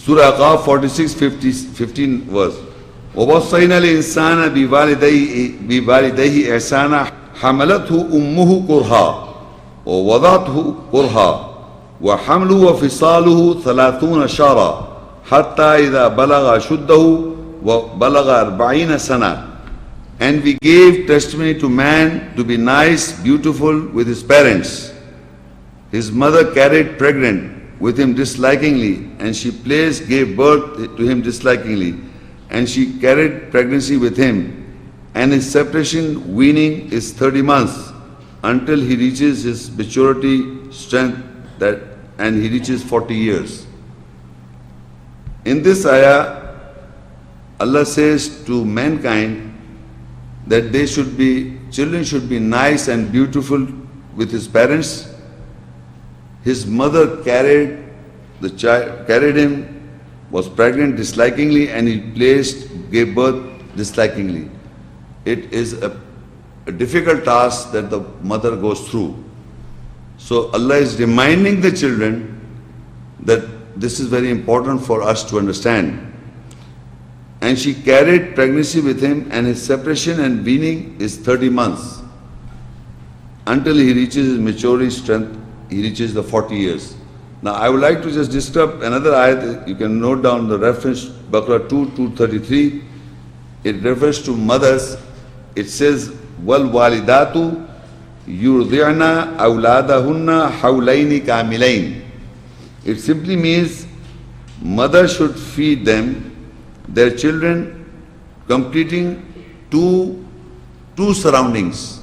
Surah Qaf 46, 15 verse. وَوَصَّيْنَا الْإِنسَانَ بِوَالِدَيْهِ إِحْسَانًا حَمَلَتْهُ أُمُّهُ كُرْهًا وَوَضَعَتْهُ كُرْهًا وَحَمْلُهُ وَفِصَالُهُ 30 شهرا حَتَّى إِذَا بَلَغَ أَشُدَّهُ وَبَلَغَ 40 سَنَةً. And we gave testimony to man to be nice, beautiful with his parents. His mother carried pregnant with him dislikingly, and she gave birth to him dislikingly, and she carried pregnancy with him. And his separation weaning is 30 months until he reaches his maturity strength and he reaches 40 years. In this ayah, Allah says to mankind that children should be nice and beautiful with his parents. His mother carried him, was pregnant dislikingly, and he gave birth dislikingly. It is a difficult task that the mother goes through. So Allah is reminding the children that this is very important for us to understand. And she carried pregnancy with him, and his separation and weaning is 30 months until he reaches his maturity strength. He reaches the 40 years. Now I would like to just disturb another ayat. You can note down the reference, Baqarah 2:233. It refers to mothers. It says, وَالْوَالِدَاتُ يُرْضِعْنَا أَوْلَادَهُنَّ حَوْلَيْنِ كَامِلَيْنِ. It simply means mother should feed their children, completing two surroundings.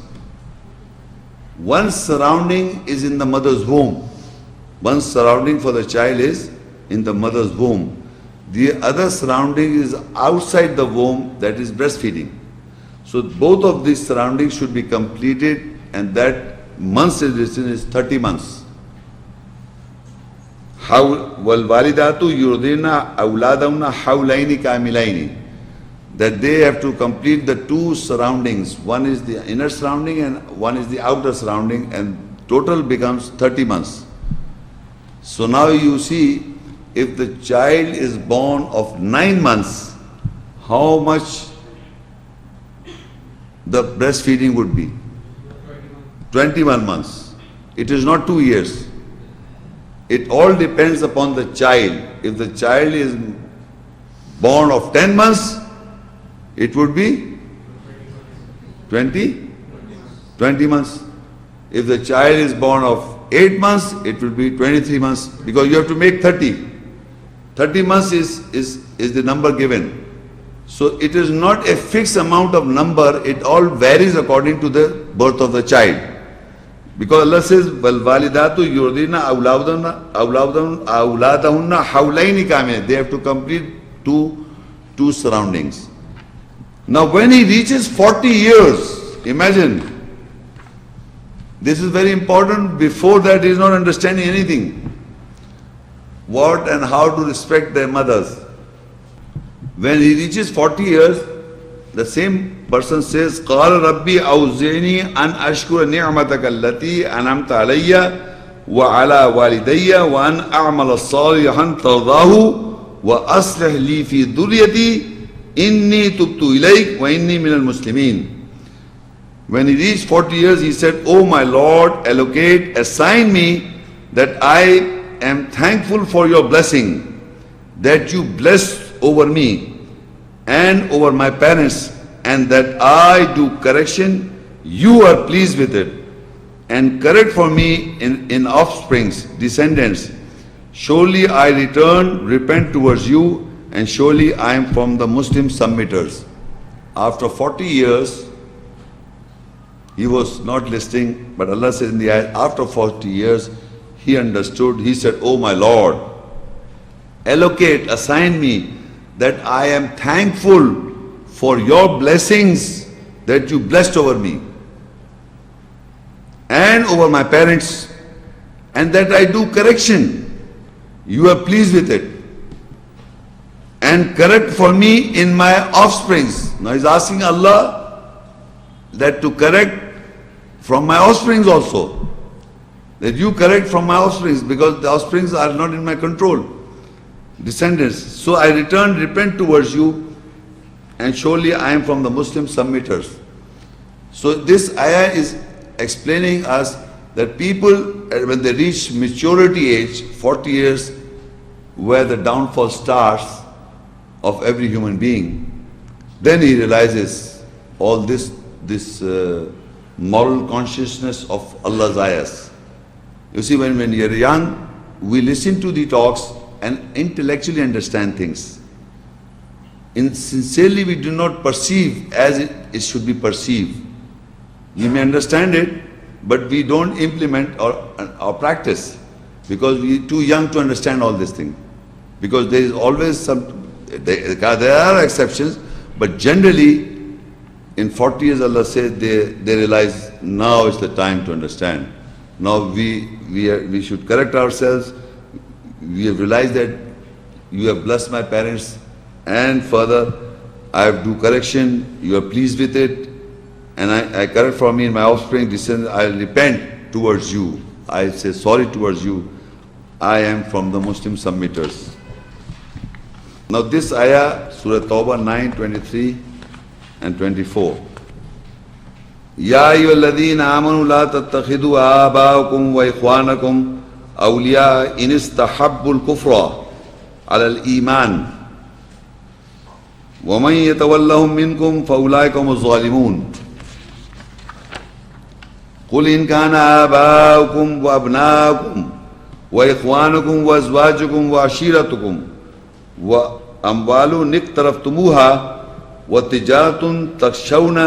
One surrounding is in the mother's womb. One surrounding for the child is in the mother's womb. The other surrounding is outside the womb, that is breastfeeding. So both of these surroundings should be completed, and that months is written is 30 months. وَالْوَالِدَاتُ يُرْضِعْنَا أَوْلَادَهُنَّ حَوْلَيْنِ كَامِلَيْنِ. That they have to complete the two surroundings. One is the inner surrounding and one is the outer surrounding, and total becomes 30 months. So now you see, if the child is born of 9 months, how much the breastfeeding would be? 21 months. It is not 2 years. It all depends upon the child. If the child is born of 10 months, it would be 20 months. If the child is born of 8 months, it will be 23 months, because you have to make 30. 30 months is the number given. So it is not a fixed amount of number, it all varies according to the birth of the child. Because Allah says, وَالْوَالِدَاتُ يُرْضِعْنَا أَوْلَادَهُنَّ حَوْلَيْنِ كَامِلَيْنِ. They have to complete two surroundings. Now when he reaches 40 years, imagine, this is very important. Before that he is not understanding anything. What and how to respect their mothers. When he reaches 40 years, the same person says, قَالَ رَبِّي أَوْزِعْنِي أَنْ أَشْكُرَ نِعْمَتَكَ الَّتِي أَنْعَمْتَ عَلَيَّ وَعَلَى وَالِدَيَّ وَأَنْ أَعْمَلَ صَالِحًا تَرْضَاهُ وَأَصْلِحْ لِي فِي ذُرِّيَّتِي إِنِّي تُبْتُ إِلَيْكَ وَإِنِّي مِنَ الْمُسْلِمِينَ. When he reached 40 years, he said, "O my Lord, assign me that I am thankful for your blessing, that you blessed over me and over my parents, and that I do correction, you are pleased with it, and correct for me in offsprings, descendants. Surely I repent towards you, and surely I am from the Muslim submitters." After 40 years, he was not listening, but Allah says in the ayat, after 40 years, he understood. He said, "O my Lord, assign me that I am thankful for your blessings that you blessed over me and over my parents, and that I do correction. You are pleased with it. And correct for me in my offsprings." Now he's asking Allah that to correct from my offsprings also. That you correct from my offsprings, because the offsprings are not in my control. descendants. So I repent towards you, and surely I am from the Muslim submitters. So this ayah is explaining us that people, when they reach maturity age, 40 years, where the downfall starts of every human being, then he realizes all this moral consciousness of Allah's ayahs. You see, when we are young, we listen to the talks and intellectually understand things. Sincerely, we do not perceive as it should be perceived. You may understand it, but we don't implement or practice because we are too young to understand all these things. Because there is always there are exceptions, but generally in 40 years Allah says they realize now is the time to understand. Now we should correct ourselves. We have realized that you have blessed my parents, and further I have do correction, you are pleased with it, and I correct for me and my offspring, I repent towards you. I say sorry towards you. I am from the Muslim submitters. Now this ayah, Surah Tawbah 9, 23 and 24. Ya ayyuhalladhina amanu la tattakhidu aba'akum wa ikhwanakum awliya in istahabbu al-kufra ala al-iman wa man yatawallahum minkum fa ulaika humuz zalimun. قل إن كان آباؤكم وأبناؤكم وإخوانكم وأزواجكم وعشيرتكم وأموال اقترفتموها وتجارة تخشون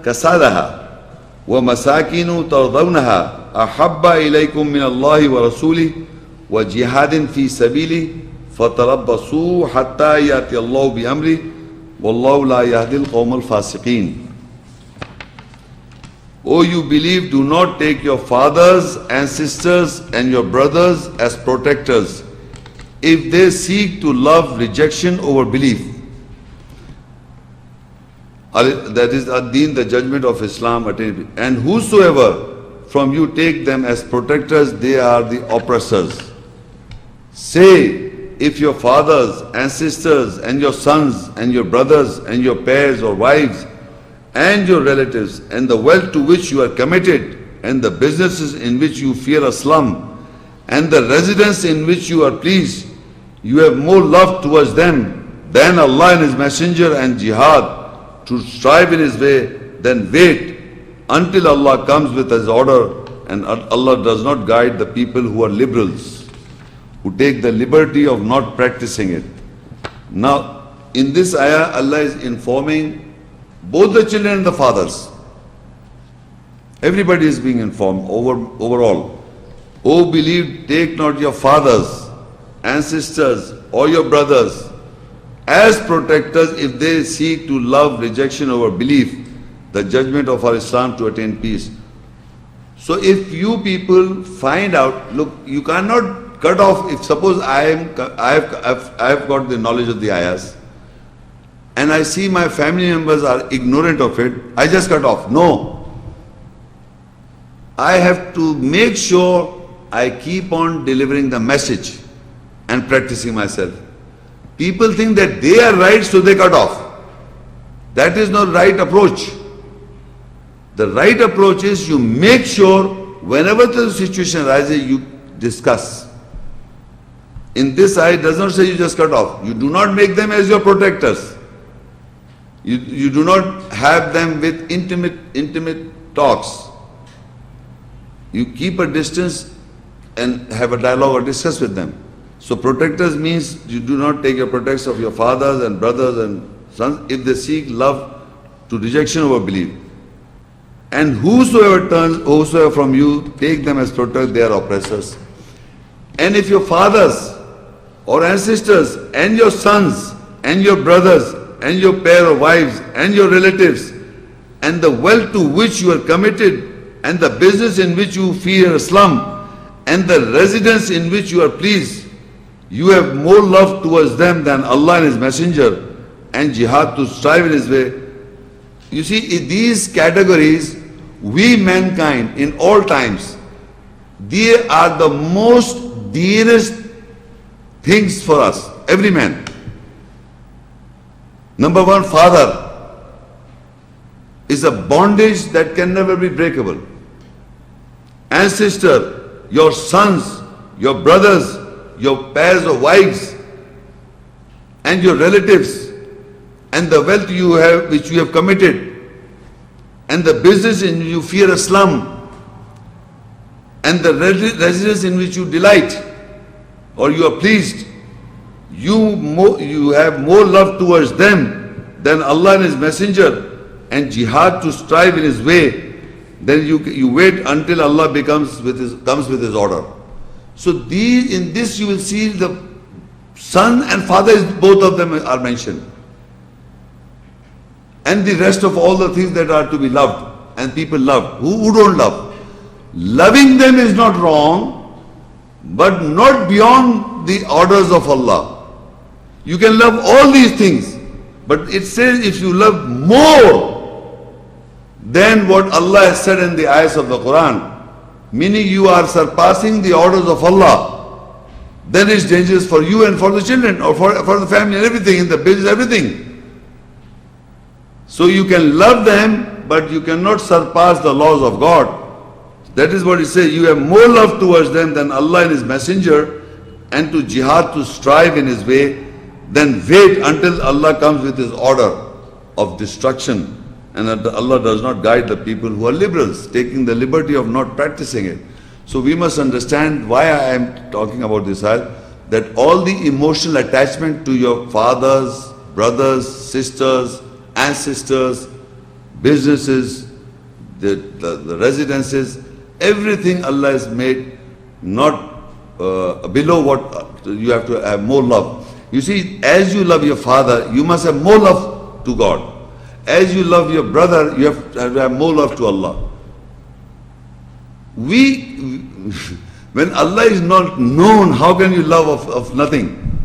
كسادها ومساكن ترضونها أحب إليكم من الله ورسوله وجهاد في سبيله فتربصوا حتى يأتي الله بأمره والله لا يهدي القوم الفاسقين. O you believe, do not take your fathers and sisters and your brothers as protectors if they seek to love rejection over belief. That is ad-din, the judgment of Islam. And whosoever from you take them as protectors, they are the oppressors. Say, if your fathers and sisters and your sons and your brothers and your pairs or wives and your relatives and the wealth to which you are committed and the businesses in which you fear a slum and the residence in which you are pleased, you have more love towards them than Allah and His Messenger and jihad to strive in His way, then wait until Allah comes with His order, and Allah does not guide the people who are liberals, who take the liberty of not practicing it. Now, in this ayah, Allah is informing both the children and the fathers. Everybody is being informed overall. O believe, take not your fathers and sisters or your brothers as protectors if they seek to love rejection over belief, the judgment of our Islam to attain peace. So if you people find out, look, you cannot cut off, if suppose I have got the knowledge of the ayahs, and I see my family members are ignorant of it, I just cut off. No. I have to make sure I keep on delivering the message and practicing myself. People think that they are right, so they cut off. That is not right approach. The right approach is you make sure whenever the situation arises, you discuss. In this ayah, it does not say you just cut off. You do not make them as your protectors. You do not have them with intimate talks. You keep a distance and have a dialogue or discuss with them. So protectors means you do not take your protects of your fathers and brothers and sons if they seek love to rejection over belief. And whosoever from you take them as protectors, they are oppressors. And if your fathers or ancestors and your sons and your brothers and your pair of wives and your relatives and the wealth to which you are committed and the business in which you fear a slum and the residence in which you are pleased, you have more love towards them than Allah and His Messenger and jihad to strive in His way. You see, in these categories, we mankind in all times, they are the most dearest things for us. every man. Number one, father is a bondage that can never be breakable. And sister, your sons, your brothers, your pairs of wives, and your relatives, and the wealth you have, which you have committed, and the business in which you fear a slum, and the residence in which you delight, or you are pleased, you have more love towards them than Allah and His Messenger, and jihad to strive in His way, then you wait until Allah comes with His order. So in this you will see the son and father, both of them are mentioned. And the rest of all the things that are to be loved, and people love. Who don't love? Loving them is not wrong, but not beyond the orders of Allah. You can love all these things, but it says if you love more than what Allah has said in the ayahs of the Quran, meaning you are surpassing the orders of Allah, then it's dangerous for you and for the children, or for the family and everything, in the business, everything. So you can love them, but you cannot surpass the laws of God. That is what it says, you have more love towards them than Allah and His Messenger, and to jihad to strive in His way, then wait until Allah comes with His order of destruction. And Allah does not guide the people who are liberals, taking the liberty of not practicing it. So we must understand why I am talking about this ayah, that all the emotional attachment to your fathers, brothers, sisters, ancestors, businesses, the residences, everything Allah has made not below what you have to have more love. You see, as you love your father, you must have more love to God. As you love your brother, you have to have more love to Allah. When Allah is not known, how can you love of nothing?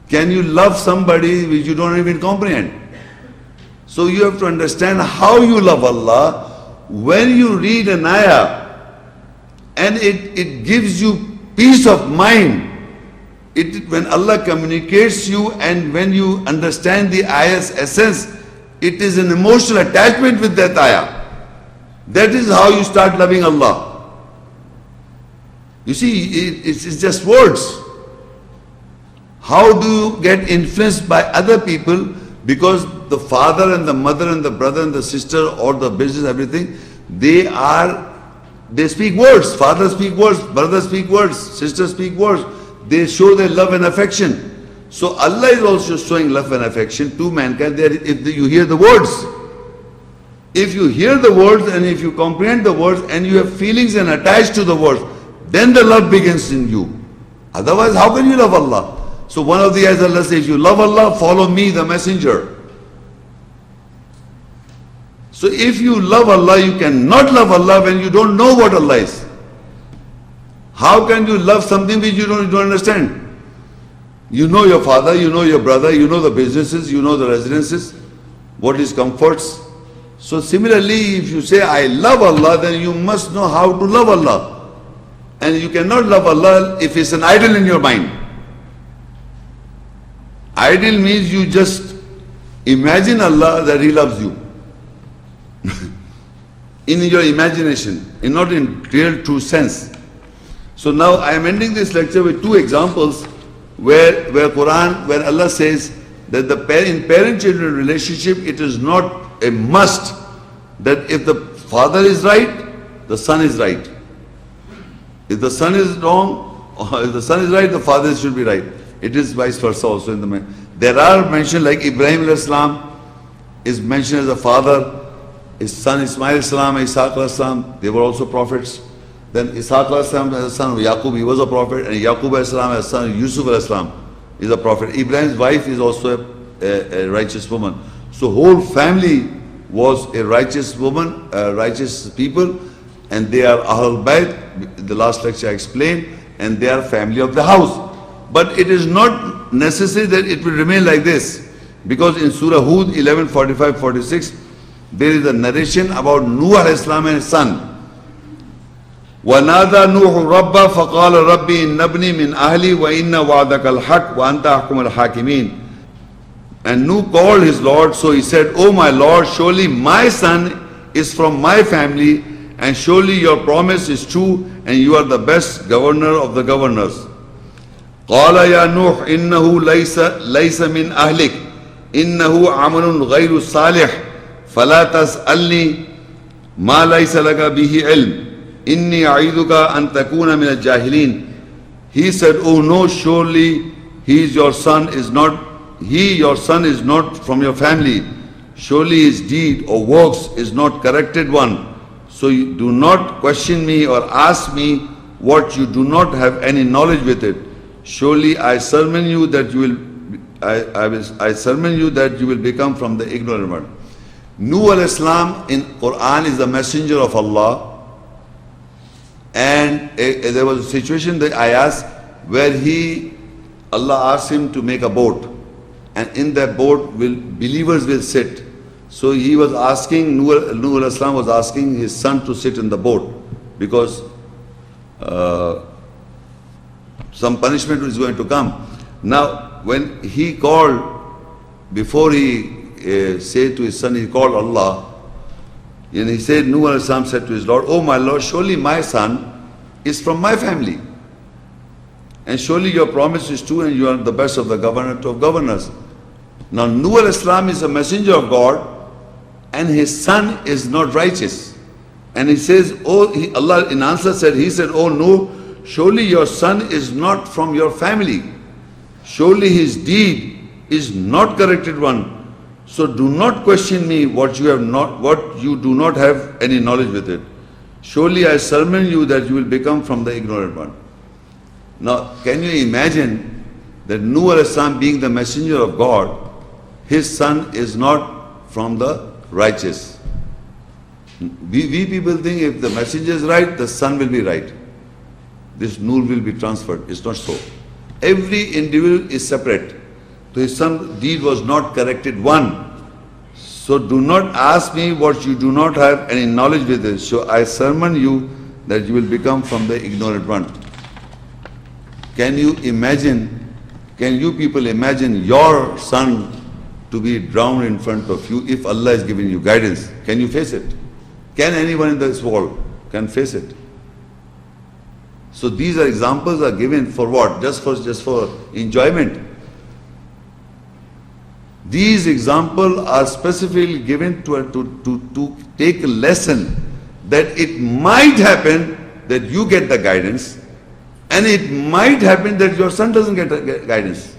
Can you love somebody which you don't even comprehend? So you have to understand how you love Allah. When you read an ayah and it gives you peace of mind, when Allah communicates you and when you understand the ayah's essence, it is an emotional attachment with that ayah. That is how you start loving Allah. You see, it's just words. How do you get influenced by other people? Because the father and the mother and the brother and the sister or the business, everything, they speak words. Father speak words, brother speak words, sister speak words. They show their love and affection. So Allah is also showing love and affection to mankind if you hear the words. If you hear the words and if you comprehend the words and you have feelings and attached to the words, then the love begins in you. Otherwise, how can you love Allah? So one of the ayahs Allah says, if you love Allah, follow me, the messenger. So if you love Allah, you cannot love Allah when you don't know what Allah is. How can you love something which you don't understand? You know your father, you know your brother, you know the businesses, you know the residences, what is comforts. So similarly, if you say, I love Allah, then you must know how to love Allah. And you cannot love Allah if it's an idol in your mind. Idol means you just imagine Allah that He loves you. In your imagination, and not in real true sense. So now I am ending this lecture with two examples where Allah says that in parent-children relationship, it is not a must that if the father is right, the son is right. If the son is wrong, or if the son is right, the father should be right. It is vice versa also in the There are mentioned like Ibrahim alayhi salam is mentioned as a father, his son Ismail salam, Ishaq salam, they were also prophets. Then Ishaq salam as a son of Yaqub, he was a prophet, and Yaqub salam as a son of Yusuf salam is a prophet. Ibrahim's wife is also a righteous woman. So whole family was a righteous woman, righteous people, and they are Ahlul Bayt, the last lecture I explained, and they are family of the house. But it is not necessary that it will remain like this, because in Surah Hud 11:45-46, there is a narration about Nuh alayhi salam and his son. وَنَادَى نُوحُ رَبَّهُ فَقَالَ رَبِّ إِنَّ ابْنِي مِنْ أَهْلِي وَإِنَّ وَعْدَكَ الْحَقُّ وَأَنْتَ أَحْكَمُ الْحَاكِمِينَ. And Nuh called his Lord, so he said, O my Lord, surely my son is from my family, and surely your promise is true, and you are the best governor of the governors. قال يا نوح إنه ليس من أهلك إنه عمل غير صالح فلا تسألني ما ليس لك به علم إني أعيذك أن تكون من الجاهلين. He said, Oh no, surely your son is not from your family. Surely his deed or works is not corrected one. So you do not question me or ask me what you do not have any knowledge with it. Surely I sermon you that you will I sermon you that you will become from the ignorant one. Nuh al-Islam in Quran is the messenger of Allah, and there was a situation that I asked where Allah asked him to make a boat, and in that boat believers will sit. So he was asking, Nuh al-Islam was asking his son to sit in the boat because some punishment is going to come. Now, when he called, before he said to his son, he called Allah, and he said, Nuh al-Islam said to his Lord, Oh my Lord, surely my son is from my family, and surely your promise is true, and you are the best of the governor of governors. Now, Nuh al-Islam is a messenger of God, and his son is not righteous. And he says, Allah in answer said, he said, Oh Nuh, surely your son is not from your family. Surely his deed is not corrected one. So do not question me what you do not have any knowledge with it. Surely I sermon you that you will become from the ignorant one. Now, can you imagine that Nuh al-Islam being the messenger of God, his son is not from the righteous. We people think if the messenger is right, the son will be right. This nur will be transferred. It's not so. Every individual is separate. So his son's deed was not corrected one. So do not ask me what you do not have any knowledge with it. So I sermon you that you will become from the ignorant one. Can you people imagine your son to be drowned in front of you if Allah is giving you guidance? Can you face it? Can anyone in this world can face it? So these are examples are given for what? Just for enjoyment. These examples are specifically given to take a lesson that it might happen that you get the guidance, and it might happen that your son doesn't get the guidance.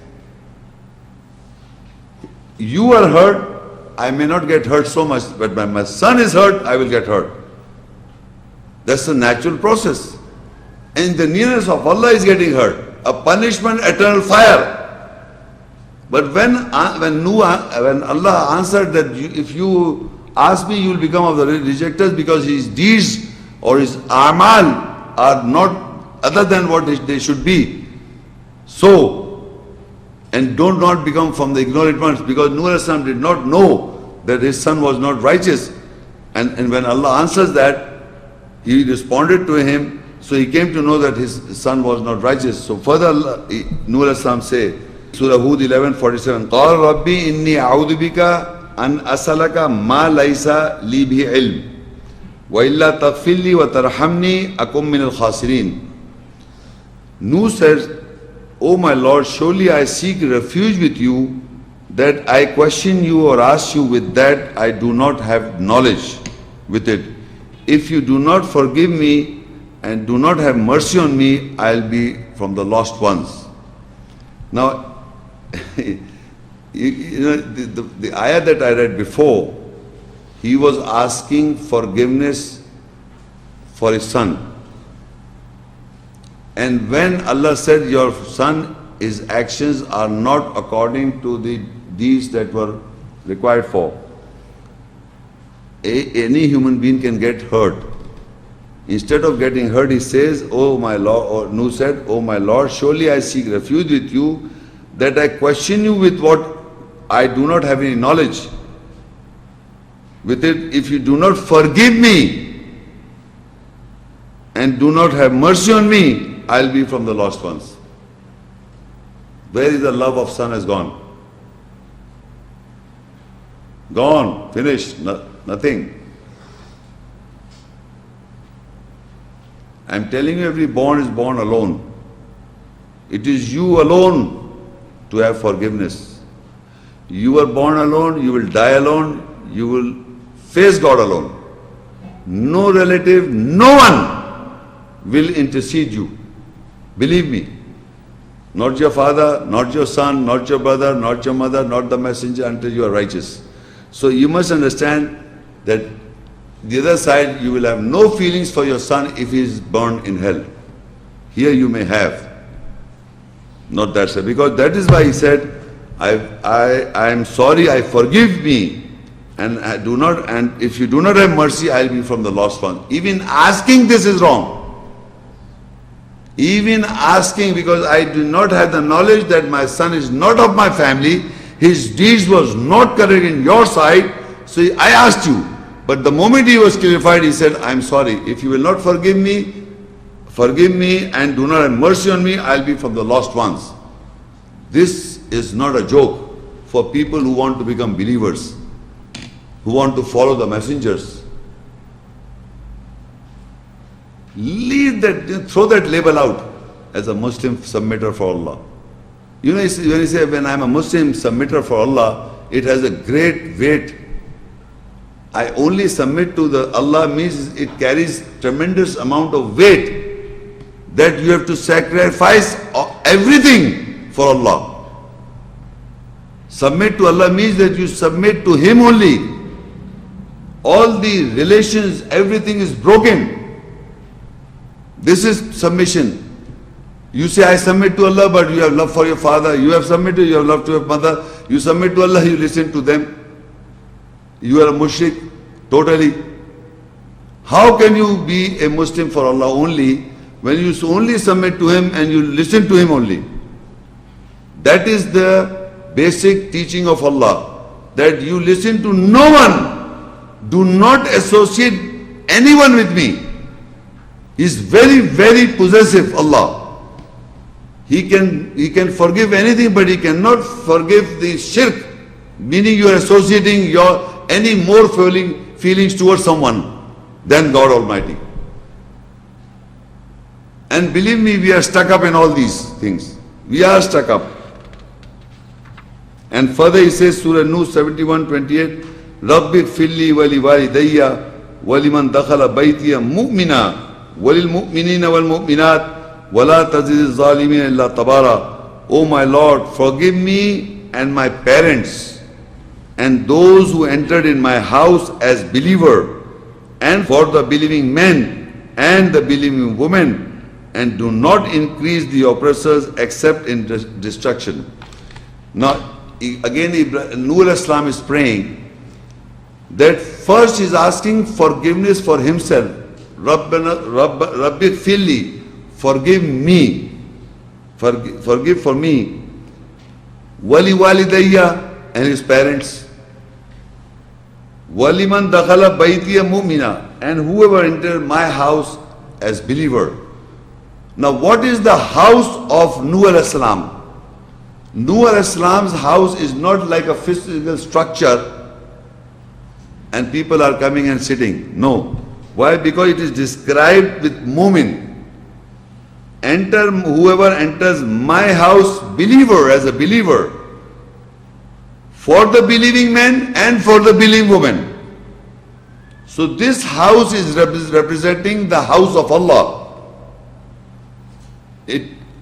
You are hurt, I may not get hurt so much, but when my son is hurt, I will get hurt. That's a natural process. And the nearness of Allah is getting hurt. A punishment, eternal fire. But when Allah answered that if you ask me, you will become of the rejectors because his deeds or his amal are not other than what they should be. So, and do not become from the ignorant ones, because Nuh al-Islam did not know that his son was not righteous. And when Allah answers that, he responded to him, so he came to know that his son was not righteous. So further Nuh al-Islam say, Surah Hud 11:47, قَالَ رَبِّي إِنِّي أَعُوذُ بِكَ أَنْ أَسْأَلَكَ مَا لَيْسَ لِي بِهِ عِلْمٍ وَإِلَّا تَغْفِرْ لِي وَتَرْحَمْنِي أَكُنْ مِنَ الْخَاسِرِينَ. Nuh says, O my Lord, surely I seek refuge with you that I question you or ask you with that I do not have knowledge with it. If you do not forgive me and do not have mercy on me, I'll be from the lost ones. Now, the ayah that I read before, he was asking forgiveness for his son. And when Allah said, your son, his actions are not according to the deeds that were required for, any human being can get hurt. Instead of getting hurt, he says, Oh my Lord, or Nuh said, Oh my Lord, surely I seek refuge with you that I question you with what I do not have any knowledge with it. If you do not forgive me and do not have mercy on me, I'll be from the lost ones. Where is the love of son has gone? Gone, finished, nothing. I'm telling you, every born is born alone. It is you alone to have forgiveness. You are born alone, you will die alone, you will face God alone. No relative, no one will intercede you. Believe me. Not your father, not your son, not your brother, not your mother, not the messenger until you are righteous. So you must understand that the other side, you will have no feelings for your son if he is burned in hell. Here you may have. Not that side. Because that is why he said, I am sorry, I forgive me. And I do not, and if you do not have mercy, I'll be from the lost ones. Even asking this is wrong. Even asking, because I do not have the knowledge that my son is not of my family, his deeds was not correct in your sight, so I asked you. But the moment he was clarified, he said, I'm sorry, if you will not forgive me and do not have mercy on me, I'll be from the lost ones. This is not a joke for people who want to become believers, who want to follow the messengers. Leave that, throw that label out as a Muslim submitter for Allah. You know, when you say, when I'm a Muslim submitter for Allah, it has a great weight. I only submit to the Allah means it carries tremendous amount of weight that you have to sacrifice everything for Allah. Submit to Allah means that you submit to Him only. All the relations, everything is broken. This is submission. You say, I submit to Allah, but you have love for your father. You have submitted, you have love to your mother. You submit to Allah, you listen to them. You are a mushrik, totally. How can you be a Muslim for Allah only when you only submit to Him and you listen to Him only? That is the basic teaching of Allah, that you listen to no one. Do not associate anyone with me. He is very, very possessive, Allah. He can forgive anything, but He cannot forgive the shirk, meaning you are associating any more feelings towards someone than God Almighty. And believe me, we are stuck up in all these things. We are stuck up. And further he says, Surah Nur 71:28, Rabbi Filli wali walidayya waliman dakhala baytiya mu'mina walil mu'minina wal mu'minat wala tazid zalimin illa tabara. O my Lord, forgive me and my parents and those who entered in my house as believer, and for the believing men and the believing women, and do not increase the oppressors except in destruction. Now, again, Nur al-Islam is praying that first is asking forgiveness for himself. Rabbi Filli, forgive me, forgive for me. Wali walidayya, and his parents. Waliman dakhala baytiya mu'mina, and whoever entered my house as believer. Now what is the house of Nuh al-Islam? Nuh al-Islam's house is not like a physical structure and people are coming and sitting. No. Why? Because it is described with mu'min. Whoever enters my house, believer, as a believer, for the believing men and for the believing women. So this house is representing the house of Allah.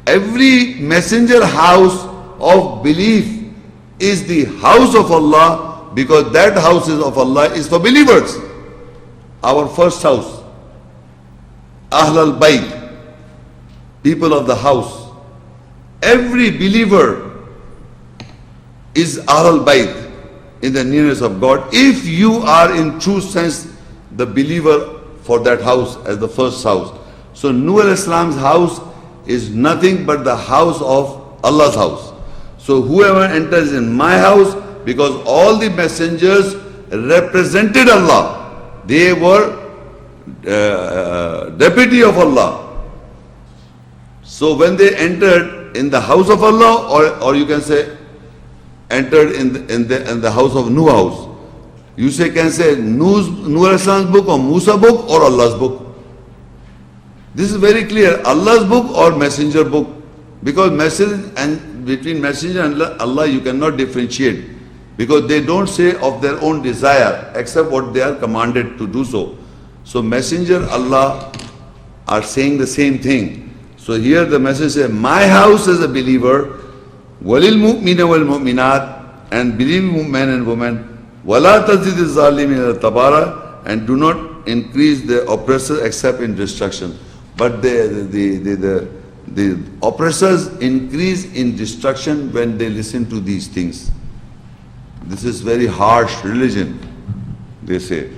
Every messenger house of belief is the house of Allah, because that house of Allah is for believers. Our first house, Ahl al-Bayt, people of the house. Every believer is Ahl al-Bayt, in the nearness of God, if you are in true sense the believer for that house as the first house. So Nuh al-Islam's house is nothing but the house of Allah's house. So whoever enters in my house, because all the messengers represented Allah, they were deputy of Allah. So when they entered in the house of Allah, or you can say entered in the house of Nuh house, you can say Nuh alayhi salam's book or Musa book or Allah's book. This is very clear, Allah's book or messenger book, because message and between messenger and Allah you cannot differentiate, because they don't say of their own desire except what they are commanded to do so. So messenger, Allah are saying the same thing. So here the message says, my house as a believer, walil mu'mina wal mu'minat, and believing men and women, wala tazid al-zalimin al-tabara, and do not increase the oppressors except in destruction. But the oppressors increase in destruction when they listen to these things. This is very harsh religion, they say.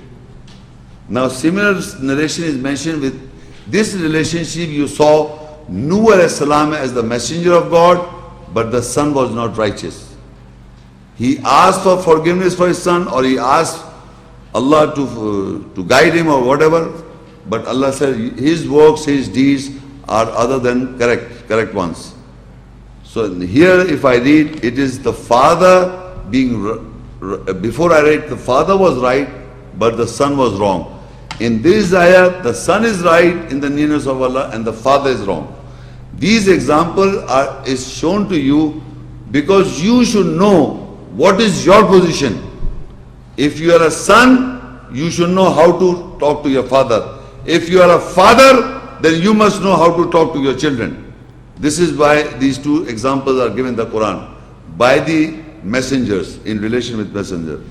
Now similar narration is mentioned with this relationship. You saw Nuh alayhi salam as the messenger of God, but the son was not righteous. He asked for forgiveness for his son, or he asked Allah to guide him or whatever, but Allah said his works, his deeds are other than correct ones. So here if I read, it is the father being, before I read, the father was right, but the son was wrong. In this ayah, the son is right in the nearness of Allah and the father is wrong. These examples is shown to you because you should know what is your position. If you are a son, you should know how to talk to your father. If you are a father, then you must know how to talk to your children. This is why these two examples are given in the Quran by the messengers in relation with messenger.